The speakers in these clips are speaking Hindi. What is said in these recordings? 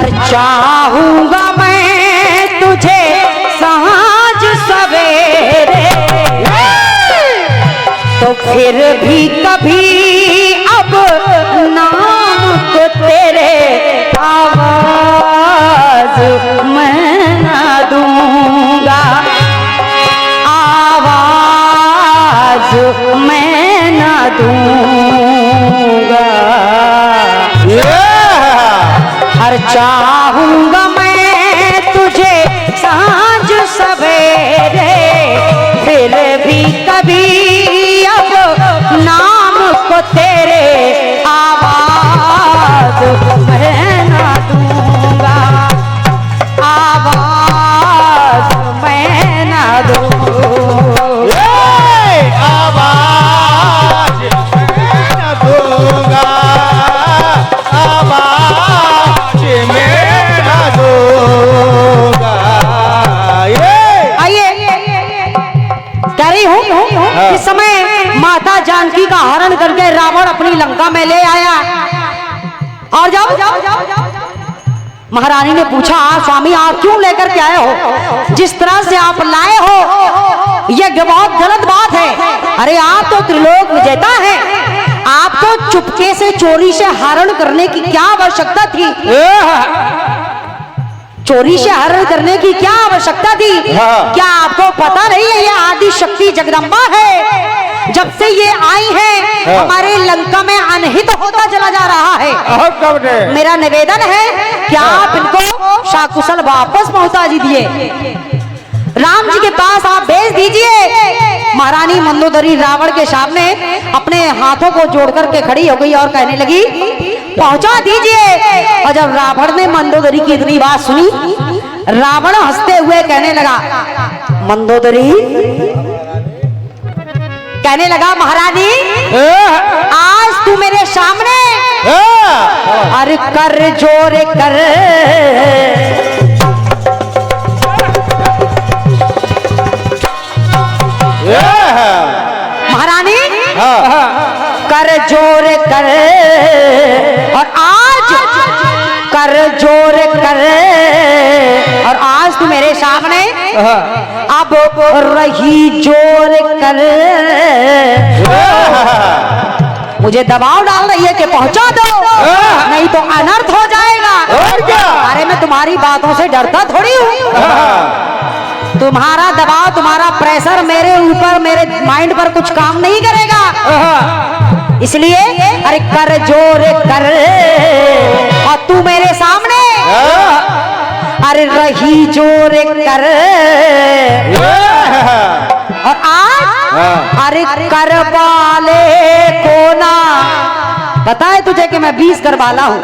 और चाहूंगा मैं तुझे सांझ सवेरे, तो फिर भी कभी अब नाम को तेरे आवाज मैं ना दूंगा, आवाज मैं ना दूंगा। हर चाहूंगा मैं तुझे सांझ सवेरे, फिर भी कभी अब नाम को तेरे आवाज मैं ना दूंगा, आवाज मैं ना दूंगा, आवाज मैं ना दूंगा, आवाज मैं ना दूंगा। आइए कह रही हूँ इस समय माता जानकी का हरण करके रावण अपनी लंका में ले आया। और जाओ महारानी ने पूछा, स्वामी आप क्यों लेकर के आए हो? जिस तरह से आप लाए हो यह बहुत गलत बात है। अरे आप तो त्रिलोक विजेता हैं, आपको चुपके से चोरी से हरण करने की क्या आवश्यकता थी? चोरी से हरण करने की क्या आवश्यकता थी? क्या आपको पता नहीं है ये आदि शक्ति जगदम्बा है? जब से ये आई है हमारे लंका में अनहित होता चला जा रहा है। मेरा निवेदन है कि आप इनको शाकुशल वापस पहुंचा दीजिए, राम जी के पास आप भेज दीजिए। महारानी मंदोदरी रावण के सामने अपने हाथों को जोड़ करके खड़ी हो गई और कहने लगी, पहुंचा दीजिए। और जब रावण ने मंदोदरी की इतनी बात सुनी, रावण हंसते हुए कहने लगा, मंदोदरी कहने लगा, महारानी आज तू मेरे सामने अरे कर जोर कर, महारानी कर जोर कर, और आज कर जोर कर, और आज तू मेरे सामने अब रही जोर कर। मुझे दबाव डाल रही है कि पहुंचा दो, नहीं तो अनर्थ हो जाएगा। अरे मैं तुम्हारी बातों से डरता थोड़ी हूँ। तुम्हारा दबाव, तुम्हारा प्रेशर मेरे ऊपर, मेरे माइंड पर कुछ काम नहीं करेगा। इसलिए अरे कर जोर कर, और तू मेरे सामने अरे रही जोर कर, और आज अरे कर वाले को ना, पता है तुझे कि मैं 20 कर वाला हूँ।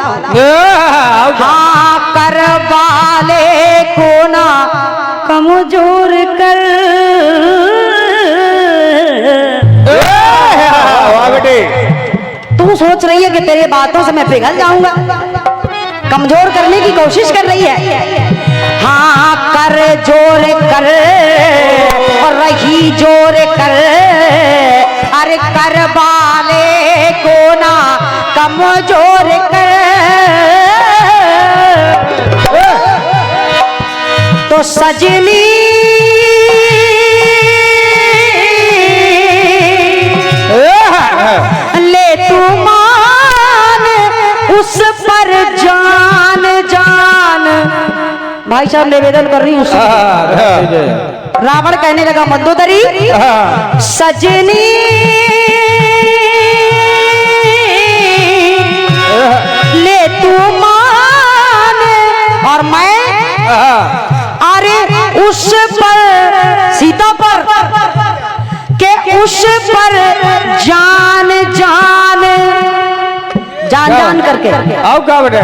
हाँ कर वाले को ना कमजोर कर। तू सोच रही है कि तेरी बातों से मैं पिघल जाऊंगा, कमजोर करने की कोशिश कर रही है। हाँ कर जोर कर, और रही जोर कर, अरे कर वाले को ना कमजोर कर। तो सजनी ले तू मान उस पर जान जान। भाई साहब निवेदन कर रही हूँ। रावण कहने लगा, मंदोदरी सजनी ले तू मान, और मैं अरे उस पर सीता पर के उस पर जान जान जान जान करके आओ क्या बेटे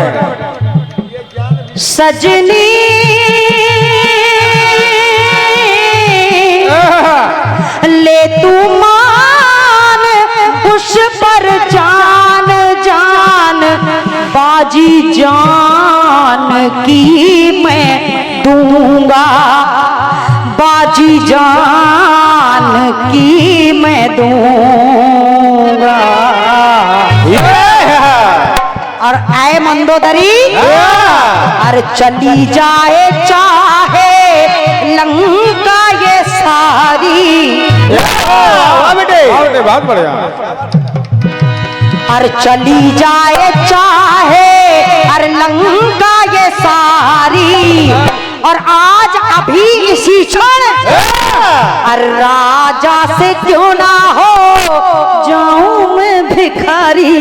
सजनी ले तू मान उस पर जान जान, बाजी जान की मैं दूंगा, बाजी जान की मैं दूंगा। और आए मंदोदरी, अरे चली जाए चाहे लंका ये सारी, वाह बेटे बहुत बढ़िया। अरे चली जाए चाहे अरे लंका ये सारी, और आज अभी इसी क्षण अरे राजा से क्यों ना हो जाऊं मैं भिखारी।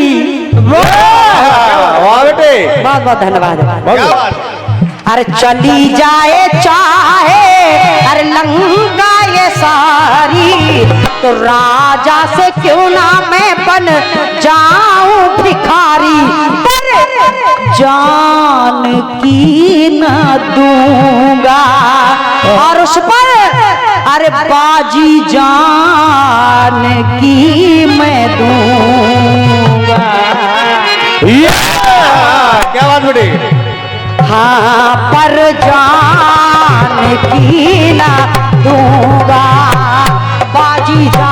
वाह बेटे बहुत बहुत धन्यवाद। क्या बात। अरे चली जाए चाहे अरे लंका ये सारी, तो राजा से क्यों ना मैं बन जाऊं भिखारी, पर जान की ना दूंगा, और उस पर अरे बाजी जान की मैं दूंगा। क्या बात बेटे। हाँ पर जान की ना दूंगा, बाजी जान